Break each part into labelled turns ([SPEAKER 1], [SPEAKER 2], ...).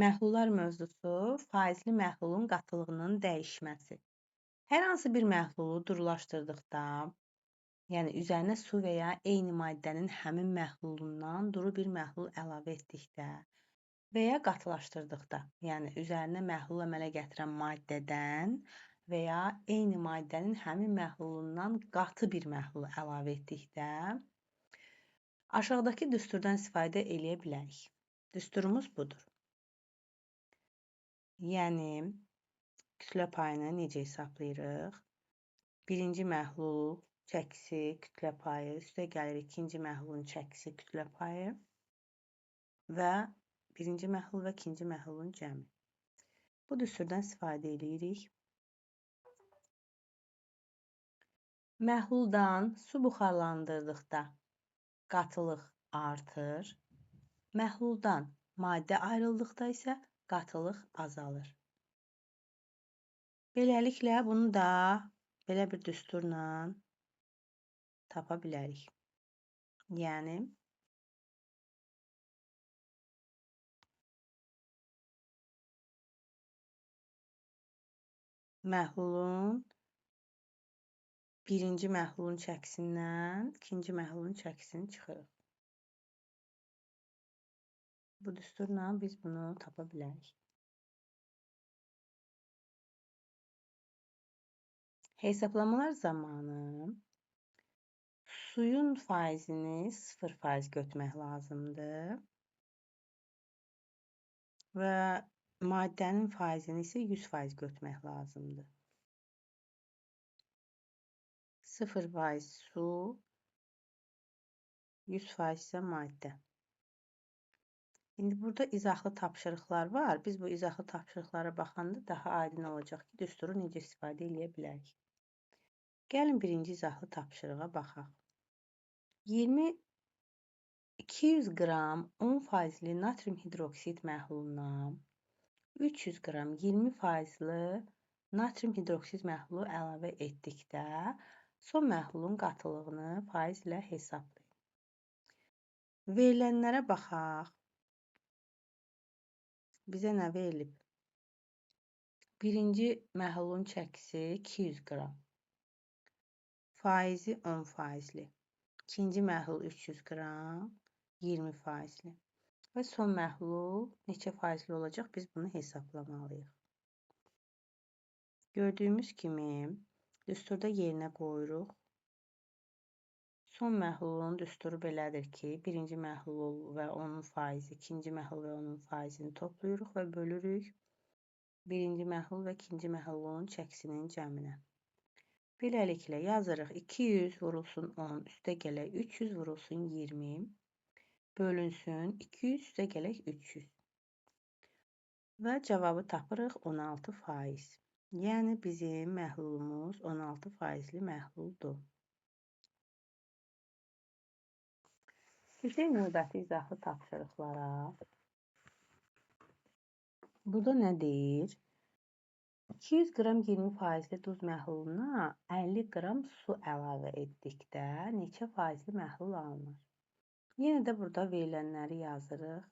[SPEAKER 1] Məhlullar mövzusu faizli məhlulun qatılığının dəyişməsi. Hər hansı bir məhlulu durulaşdırdıqda, yəni üzərinə su və ya eyni maddənin həmin məhlulundan duru bir məhlul əlavə etdikdə və ya qatılaşdırdıqda, yəni üzərinə məhlul əmələ gətirən maddədən və ya eyni maddənin həmin məhlulundan qatı bir məhlul əlavə etdikdə, aşağıdakı düsturdan istifadə edə bilərik. Düsturumuz budur. Yəni, kütlə payını necə hesablayırıq? Birinci məhlul çəkisi kütlə payı, üstə gəlir ikinci məhlulun çəkisi kütlə payı və birinci məhlul və ikinci məhlulun cəmi. Bu düsturdan istifadə edirik. Məhluldan su buxarlandırdıqda qatılıq artır. Məhluldan maddə ayrıldıqda isə qatılıq azalır. Beləliklə, bunu da belə bir düsturla tapa bilərik. Yəni, məhlulun birinci məhlulun çəkisindən ikinci məhlulun çəkisini çıxırıq. Bu düsturla biz bunu tapa bilərik. Hesablamalar zamanı suyun faizini 0% götürmək lazımdır və maddənin faizini isə 100% götürmək lazımdır. 0% su, 100% isə maddə. İndi burada izahlı tapşırıqlar var. Biz bu izahlı tapşırıqlara baxanda daha aydın olacaq ki, düsturu necə istifadə edə bilərik. Gəlin birinci izahlı tapşırığa baxaq. 200 qram 10%li natrium hidroksid məhluluna 300 qram 20%li natrium hidroksid məhlulu əlavə etdikdə son məhlulun qatılığını faiz ilə hesablayın. Verilənlərə baxaq. Bizə nə verilib? Birinci məhlulun çəkisi 200 qram. Faizi 10%li. İkinci məhlul 300 qram, 20%li. Və son məhlul neçə faizli olacaq? Biz bunu hesablamalıyıq. Gördüyümüz kimi, düsturda yerinə qoyuruq. Son məhlulun düsturu belədir ki, birinci məhlul və onun faizi, ikinci məhlul və onun faizini toplayırıq və bölürük birinci məhlul və ikinci məhlulun çəkisinin cəminə. Beləliklə, yazırıq 200 vurulsun 10, üstə gələk 300 vurulsun 20, bölünsün 200, üstə gələk 300. Və cavabı tapırıq 16%. Yəni, bizim məhlulumuz 16%li məhluldur. Keçək növbəti izahlı tapşırıqlara. Burada nə deyir? 200 qram 20%li duz məhluluna 50 qram su əlavə etdikdə neçə faizli məhlul alınır? Yenə də burada verilənləri yazırıq.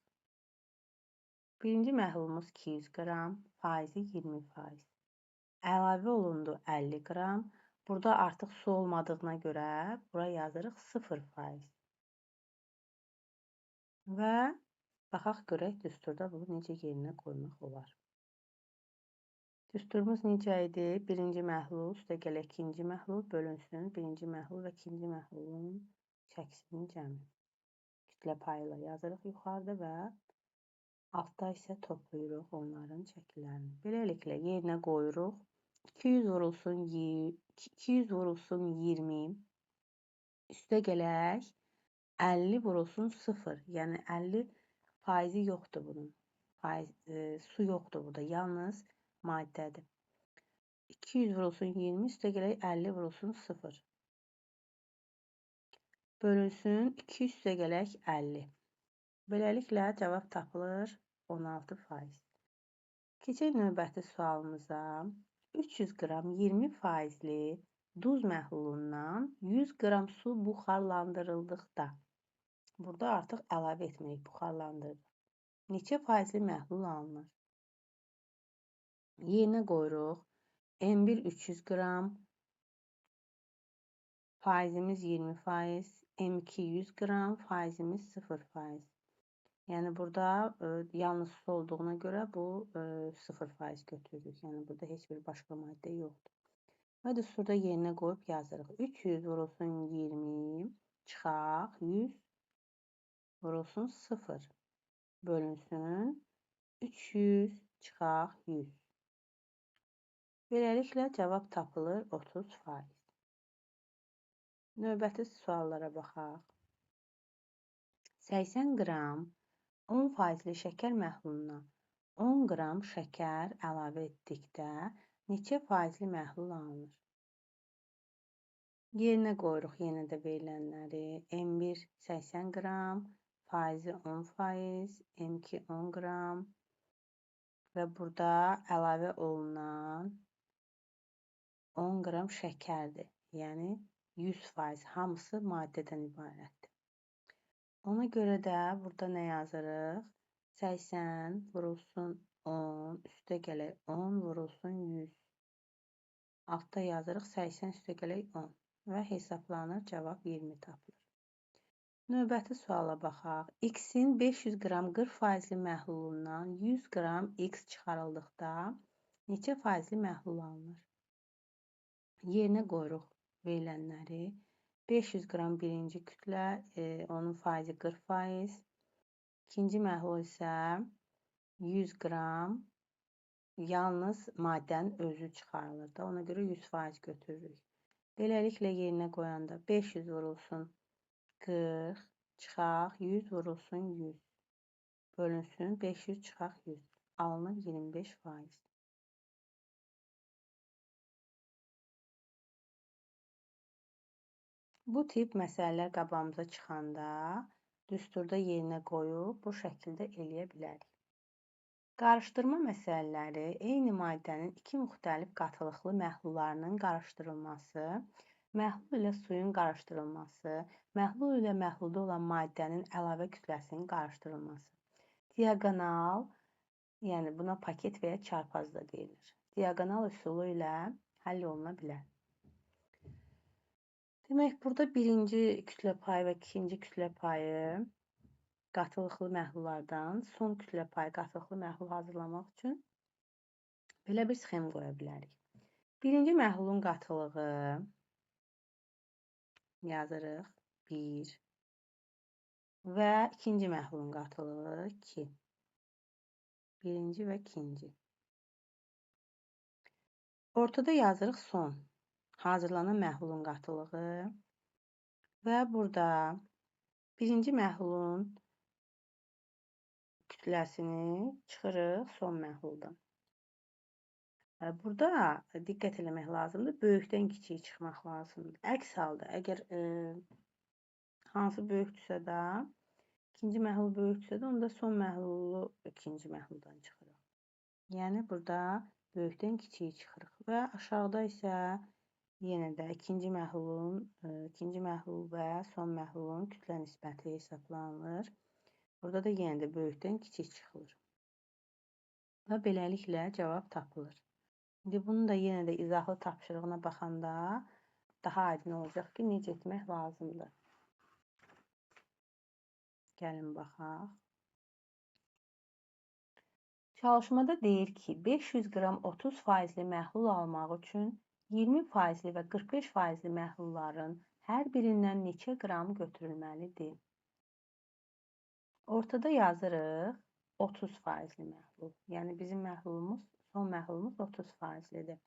[SPEAKER 1] Birinci məhlulumuz 200 qram, faizi 20%. Əlavə olundu 50 qram. Burada artıq su olmadığına görə bura yazırıq 0%. Və baxaq görək düsturda bunu necə yerinə qoymaq olar. Düsturumuz necə idi? Birinci məhlul, üstə gələk ikinci məhlul, bölünsün birinci məhlul və ikinci məhlulun çəkisinin cəmi. Kütlə payı ilə yazırıq yuxarıda və altda isə toplayırıq onların çəkilərini. Beləliklə, yerinə qoyuruq. 200 vurulsun 20, üstə gələk 50 vurulsun 0. Yəni, 50 faizi yoxdur bunun. Su yoxdur burada, yalnız maddədir. 200 vurulsun 20, üstə gələk 50 vurulsun 0. Bölünsün 200, üstə gələk 50. Beləliklə, cavab tapılır 16%. Keçək növbəti sualımıza. 300 qram 20%li duz məhlulundan 100 qram su buxarlandırıldıqda. Burada artıq əlavə etməliyik buxarlandırılır. neçə faizli məhlul alınır? Yerinə qoyuruq. M1 300 qram, faizimiz 20%, M2 100 qram, faizimiz 0%. Yəni burada yalnız su olduğuna görə bu 0% götürürük. Yəni burada heç bir başqa maddə yoxdur. Və düsturda yerinə qoyub yazırıq. 300 vurulsun 20 çıxaq 100 vurulsun 0 bölünsün 300 çıxaq 100. Beləliklə cavab tapılır 30%. Növbəti suallara baxaq. 80 qram 10%li şəkər məhluluna 10 qram şəkər əlavə etdikdə neçə faizli məhlul alınır? Yerinə qoyuruq yenə də verilənləri. M1 80 qram, faizi 10%, M2 10 qram və burada əlavə olunan 10 qram şəkərdir. Yəni 100% hamısı maddədən ibarətdir. Ona görə də burada nə yazırıq? 80 vurulsun 10, üstə gələk 10 vurulsun 100. Altda yazırıq 80 üstə gələk 10 və hesablanır, cavab 20 tapılır. Növbəti suala baxaq. X-in 500 qram 40%li məhlulundan 100 qram X çıxarıldıqda neçə faizli məhlul alınır? Yerinə qoyuruq verilənləri. 500 qram birinci kütlə, onun faizi 40%. İkinci məhlul isə 100 qram yalnız maddənin özü çıxarılır da, ona görə 100% götürürük. Beləliklə yerinə qoyanda 500 vurulsun 40 çıxaq 100 vurulsun 100 bölünsün 500 çıxaq 100 alınır 25%. Bu tip məsələlər qabağımıza çıxanda düsturda yerinə qoyub bu şəkildə eləyə bilərik. Qarışdırma məsələləri eyni maddənin iki müxtəlif qatılıqlı məhlullarının qarışdırılması, məhlul ilə suyun qarışdırılması, məhlul ilə məhlulda olan maddənin əlavə kütləsinin qarışdırılması. Diaqonal, yəni buna paket və ya çarpaz da deyilir. Diaqonal üsulu ilə həll oluna bilər. Demək, burada birinci kütlə payı və ikinci kütlə payı qatılıqlı məhlullardan, son kütlə payı qatılıqlı məhlul hazırlamaq üçün belə bir sxem qoya bilərik. Birinci məhlulun qatılığı yazırıq 1 və ikinci məhlulun qatılığı 2. Birinci və ikinci. Ortada yazırıq son. Hazırlanan məhlulun qatılığı və burada birinci məhlulun kütləsini çıxırıq son məhluldan. Burada diqqət eləmək lazımdır, böyükdən kiçik çıxmaq lazımdır. Əks halda, əgər hansı böyükdürsə də, ikinci məhlul böyükdürsə də, onda son məhlulu ikinci məhluldan çıxırıq. Yəni burada böyükdən kiçik çıxırıq və aşağıda isə yenə də ikinci məhlul və son məhlulun kütlə nisbəti hesablanılır. Burada da yenə də böyükdən kiçik çıxılır. Və beləliklə cavab tapılır. İndi bunu da yenə də izahlı tapşırığına baxanda daha aydın olacaq ki, necə etmək lazımdır. Gəlin baxaq. Çalışmada deyir ki, 500 qram 30%li məhlul almaq üçün 20%li və 45%li məhlulların hər birindən neçə qram götürülməlidir? Ortada yazırıq 30%li məhlul. Yəni bizim məhlulumuz, son məhlulumuz 30%lidir.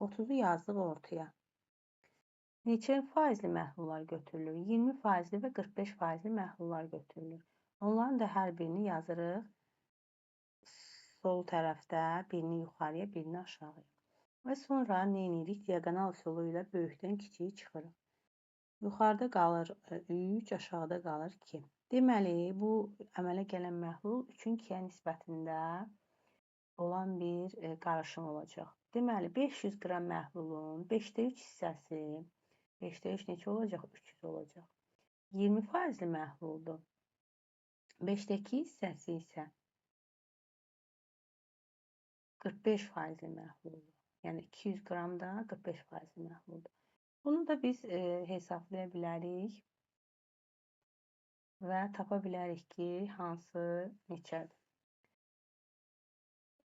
[SPEAKER 1] 30-u yazdıq ortaya. Neçə faizli məhlullar götürülür? 20%li və 45%li məhlullar götürülür. Onların da hər birini yazırıq. Sol tərəfdə birini yuxarıya, birini aşağıya. Və sonra nə edirik? Diaqonal üsulu ilə böyükdən kiçiyi çıxırıq. Yuxarıda qalır 3, aşağıda qalır 2. Deməli, bu əmələ gələn məhlul 3-ün 2-yə nisbətində olan bir qarışım olacaq. Deməli, 500 qram məhlulun 5də 3 hissəsi, 5də 3 neçə olacaq? 300 olacaq. 20%li məhluldur. 5də 2 hissəsi isə 45% məhluldur. Yəni 200 qramda 45% məhluldur. Bunu da biz hesablaya bilərik və tapa bilərik ki, hansı neçədir.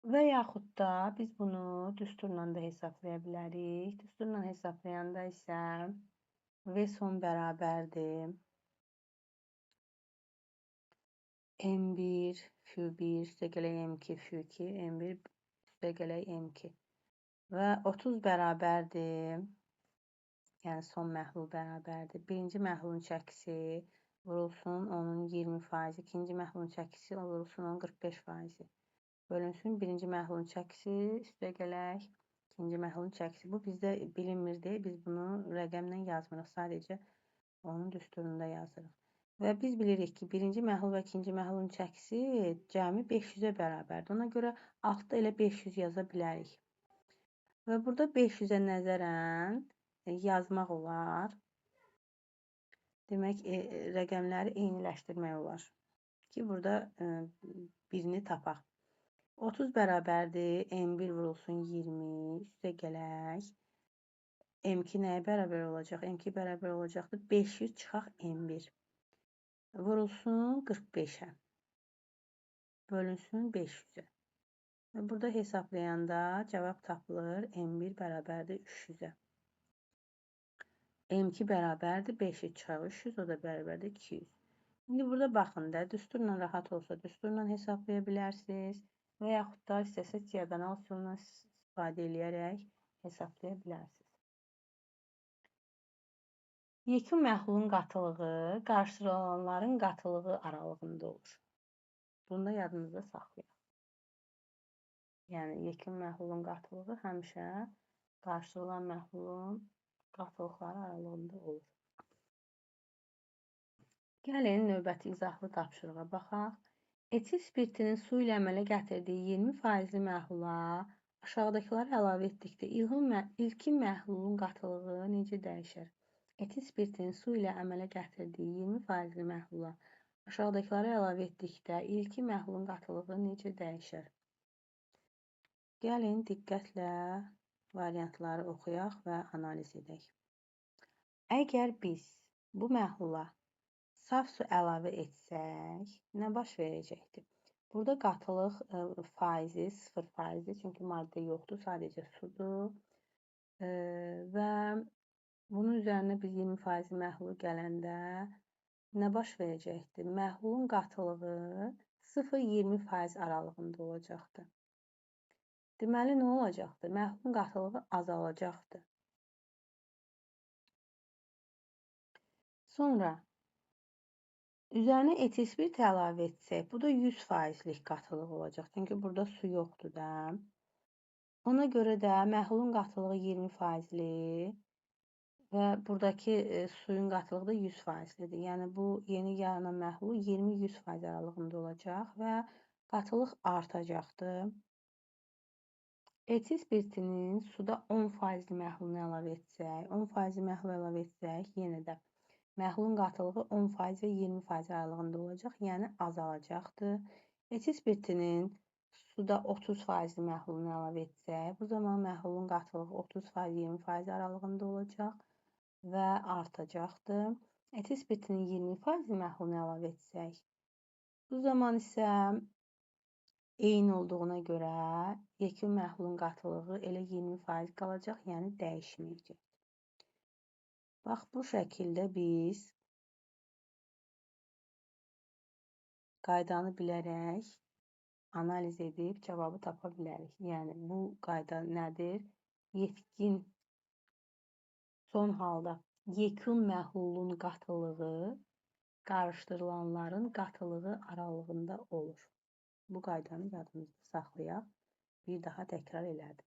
[SPEAKER 1] Və yaxud da biz bunu düsturla da hesablaya bilərik. Düsturla hesablayanda isə V-son bərabərdir M1 F1 üstə gələk M2 F2 M1 üstə gələk M2 və 30 bərabərdir, yəni son məhlul bərabərdir. Birinci məhlulun çəkisi vurulsun onun 20%, ikinci məhlulun çəkisi vurulsun onun 45%. Bölünsün birinci məhlulun çəkisi üstə gələk ikinci məhlulun çəkisi. Bu bizdə bilinmirdi. Biz bunu rəqəmlə yazmırıq. Sadəcə onun düsturunda yazırıq. Və biz bilirik ki, birinci məhlul və ikinci məhlulun çəkisi cəmi 500-ə bərabərdir. Ona görə altda elə 500 yaza bilərik. Və burada 500-ə nəzərən yazmaq olar. Demək, rəqəmləri eyniləşdirmək olar ki, burada birini tapaq. 30 bərabərdir, M1 vurulsun 20, üstə gələk. M2 nəyə bərabər olacaq? M2 bərabər olacaqdır 500 çıxaq M1. Vurulsun 45-ə. Bölünsün 500-ə. Və burada hesablayanda cavab tapılır. M1 bərabərdir 300-ə. M2 bərabərdir 500 çıxaq 300, o da bərabərdir 200. İndi burada baxın da, düsturla rahat olsa, düsturla hesablaya bilərsiniz. Və yaxud da istəsək diagonal üsulundan istifadə edərək hesablaya bilərsiniz. Yekun məhlulun qatılığı qarşılananların qatılığı aralığında olur. Bunu da yadınızda saxlayaq. Yəni, yekun məhlulun qatılığı həmişə qarşılanan məhlulun qatılıqları aralığında olur. Gəlin, növbəti izahlı tapşırığa baxaq. Etil spirtinin su ilə əmələ gətirdiyi 20% məhlula aşağıdakıları əlavə etdikdə ilkin məhlulun qatılığı necə dəyişir? Etil spirtinin su ilə əmələ gətirdiyi 20% məhlula aşağıdakıları əlavə etdikdə ilkin məhlulun qatılığı necə dəyişir? Gəlin, diqqətlə variantları oxuyaq və analiz edək. Əgər biz bu məhlula saf su əlavə etsək, nə baş verəcəkdir? Burada qatılıq faizi 0%, çünki maddə yoxdur, sadəcə sudur. Və bunun üzərinə biz 20% məhlulu gələndə nə baş verəcəkdir? Məhlulun qatılığı 0-20% aralığında olacaqdır. Deməli, nə olacaqdır? Məhlulun qatılığı azalacaqdır. Sonra üzərinə etil spirt əlavə etsək, bu da 100%lik qatılıq olacaq. Çünki burada su yoxdur da. Ona görə də məhlulun qatılığı 20%lik və buradakı suyun qatılığı da 100%lidir. Yəni, bu yeni yaranan məhlul 20-100% aralığında olacaq və qatılıq artacaqdır. Etil spirtinin suda 10% məhlulunu əlavə etsək, 10% məhlul əlavə etsək, yenə də məhlulun qatılığı 10% və 20% aralığında olacaq, yəni azalacaqdır. Etil spirtinin suda 30% məhlulunu əlavə etsək, bu zaman məhlulun qatılığı 30% 20% aralığında olacaq və artacaqdır. Etil spirtinin 20% məhlulunu əlavə etsək, bu zaman isə eyni olduğuna görə yekun məhlulun qatılığı elə 20% qalacaq, yəni dəyişməyəcək. Bax, bu şəkildə biz qaydanı bilərək analiz edib cavabı tapa bilərik. Yəni, bu qayda nədir? Yetkin son halda yekun məhlulun qatılığı qarışdırılanların qatılığı aralığında olur. Bu qaydanı yadımızda saxlayaq. Bir daha təkrar elədim.